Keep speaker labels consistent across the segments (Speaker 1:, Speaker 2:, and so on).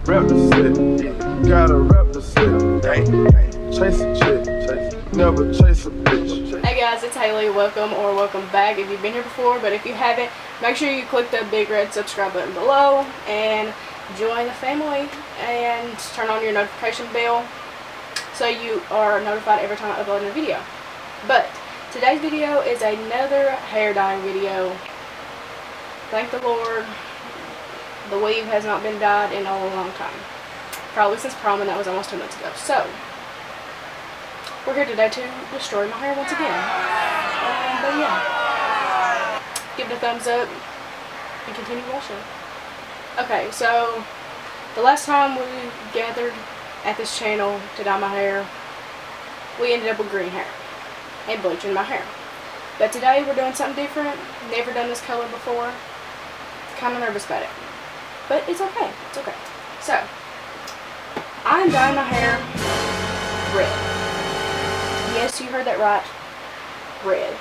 Speaker 1: Represent, gotta represent. Chase a chick, never chase a bitch.
Speaker 2: Hey guys, it's Hailey. Welcome or welcome back if you've been here before, but if you haven't, make sure you click the big red subscribe button below and join the family and turn on your notification bell so you are notified every time I upload a video. But today's video is another hair dyeing video. Thank the Lord, the weave has not been dyed in a long time. Probably since prom, and that was almost 2 months ago. So, we're here today to destroy my hair once again. But yeah, give it a thumbs up and continue watching. Okay, so the last time we gathered at this channel to dye my hair, we ended up with green hair and bleaching my hair. But today we're doing something different. Never done this color before. Kind of nervous about it, but it's okay. It's okay. So I'm dyeing my hair red. Yes, you heard that right. Red.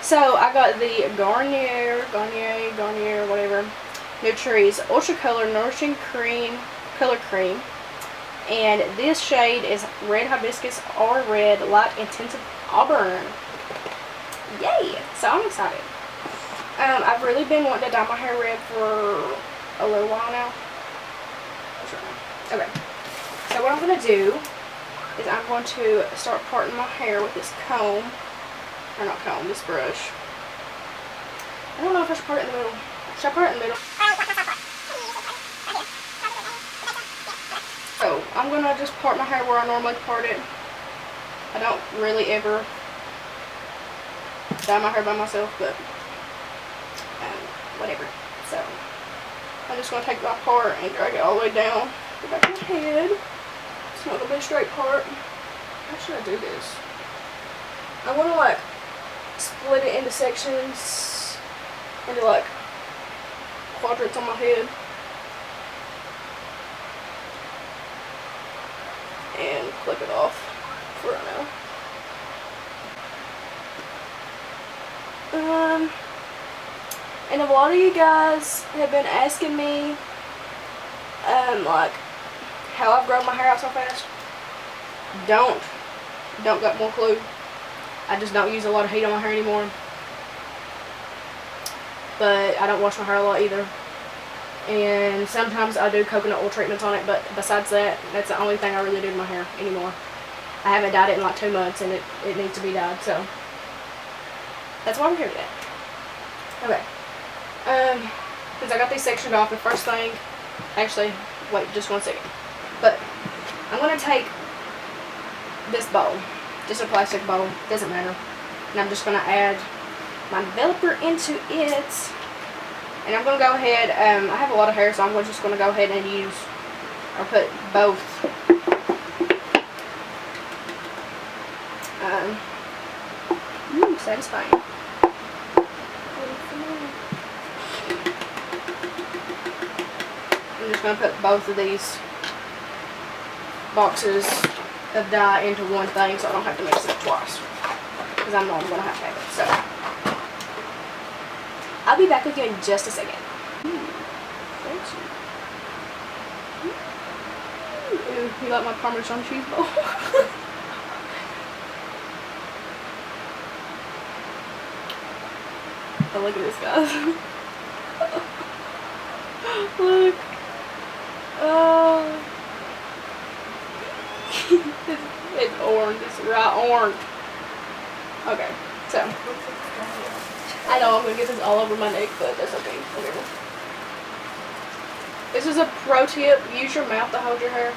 Speaker 2: So I got the Garnier, whatever, Nutri's Ultra Color Nourishing Color Cream. And this shade is Red Hibiscus or Red Light Intensive Auburn. Yay! So I'm excited. I've really been wanting to dye my hair red for a little while now. Okay. So what I'm going to do is I'm going to start parting my hair with this comb. Or not comb, this brush. I don't know if I should part it in the middle. Should I part it in the middle? So I'm going to just part my hair where I normally part it. I don't really ever dye my hair by myself, but whatever. So I'm just going to take my part and drag it all the way down the back of my head. It's not going to be a straight part. How should I do this? I want to like split it into sections, into like quadrants on my head, and clip it off for right now. And a lot of you guys have been asking me, like, how I've grown my hair out so fast. Don't got more clue. I just don't use a lot of heat on my hair anymore. But I don't wash my hair a lot either. And sometimes I do coconut oil treatments on it, but besides that, that's the only thing I really do to my hair anymore. I haven't dyed it in like 2 months, and it needs to be dyed, so that's why we're here today. Okay. Since I got these sectioned off, the first thing, actually, wait just 1 second. But I'm going to take this bowl, just a plastic bowl, doesn't matter. And I'm just going to add my developer into it. And I'm going to go ahead, I have a lot of hair, so I'm just going to go ahead and use, or put both. Satisfying. I'm just going to put both of these boxes of dye into one thing so I don't have to mix it twice. Because I know I'm going to have it. So, I'll be back with you in just a second. Ooh, you like my Parmesan cheese bowl? Oh, look at this, guys. Look. Oh. It's orange. It's right orange. Okay, so I know I'm gonna get this all over my neck, but that's okay. Whatever. This is a pro tip. Use your mouth to hold your hair.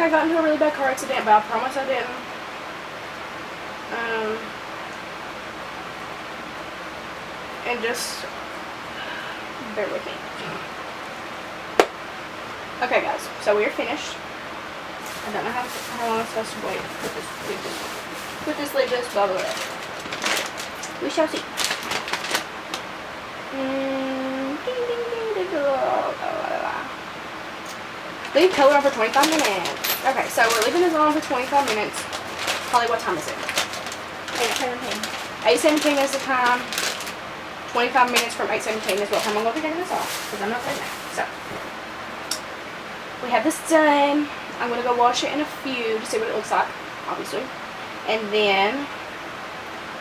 Speaker 2: I got into a really bad car accident, but I promise I didn't. And just bear with me. Okay, guys, so we are finished. I don't know how long I'm supposed to wait. Put this, leave this, blah blah blah. We shall see. Leave color on for 25 minutes. Okay, so we're leaving this on for 25 minutes. Holly, what time is it?
Speaker 3: 8:17.
Speaker 2: 8:17 is the time. 25 minutes from 8:17 is what time I'm going to be taking this off. Because I'm not doing that. So, we have this done. I'm going to go wash it in a few to see what it looks like, obviously. And then,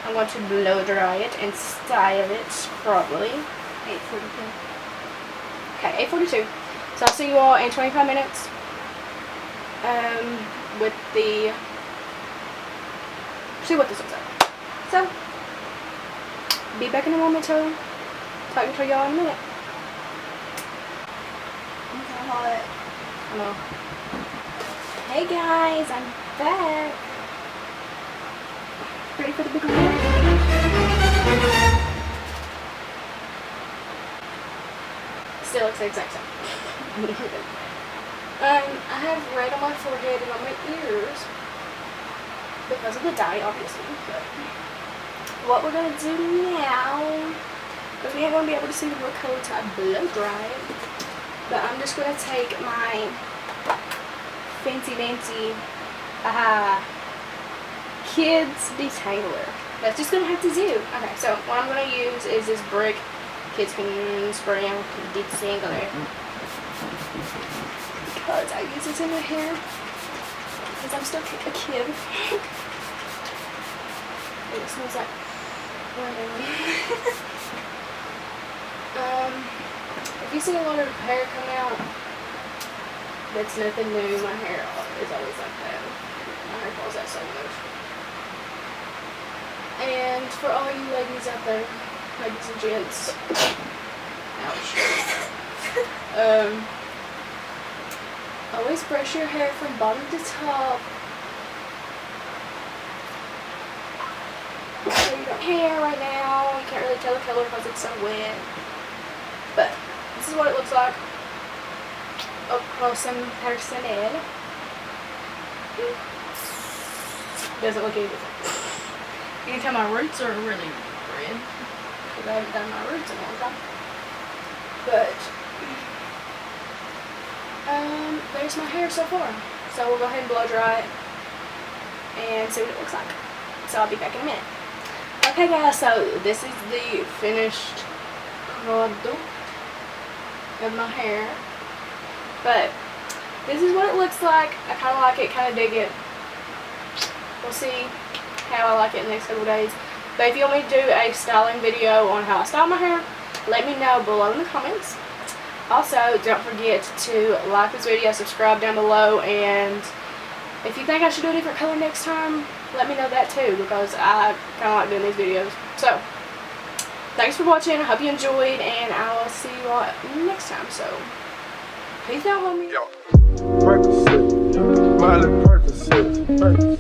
Speaker 2: I'm going to blow dry it and style it probably.
Speaker 3: 8:42.
Speaker 2: Okay, 8:42. So I'll see you all in 25 minutes. With the, see what this looks like. So, be back in a moment to talk to y'all in a minute.
Speaker 3: I'm so hot.
Speaker 2: Hello. Hey guys, I'm back. Ready for the big one? Still looks the exact same. I have red on my forehead and on my ears because of the dye, obviously. But what we're gonna do now, because we ain't gonna be able to see the real color till I blow dry it, but I'm just gonna take my fancy dancy kids detangler. That's just gonna have to do. Okay, so what I'm gonna use is this brick kids can spray on detangler. Because I use this in my hair because I'm still a kid. It smells like if you see a lot of hair come out, that's nothing new. My hair is always like that. My hair falls out so much. And for all you ladies out there, ladies and gents, ouch. Always brush your hair from bottom to top. So you don't hair right now. You can't really tell the color because it's so wet. But this is what it looks like up close and personal. Doesn't look any different. You can tell my roots are really red because I haven't done my roots in a long time. But there's my hair so far. So we'll go ahead and blow dry it and see what it looks like. So I'll be back in a minute. Okay guys, so this is the finished product of my hair. But this is what it looks like. I kind of like it, kind of dig it. We'll see how I like it in the next couple of days. But if you want me to do a styling video on how I style my hair, let me know below in the comments. Also, don't forget to like this video, subscribe down below, and if you think I should do a different color next time, let me know that too, because I kind of like doing these videos. So, thanks for watching. I hope you enjoyed, and I will see you all next time. So, peace out, homie.
Speaker 1: Yo, Percocet, Miley Percocet.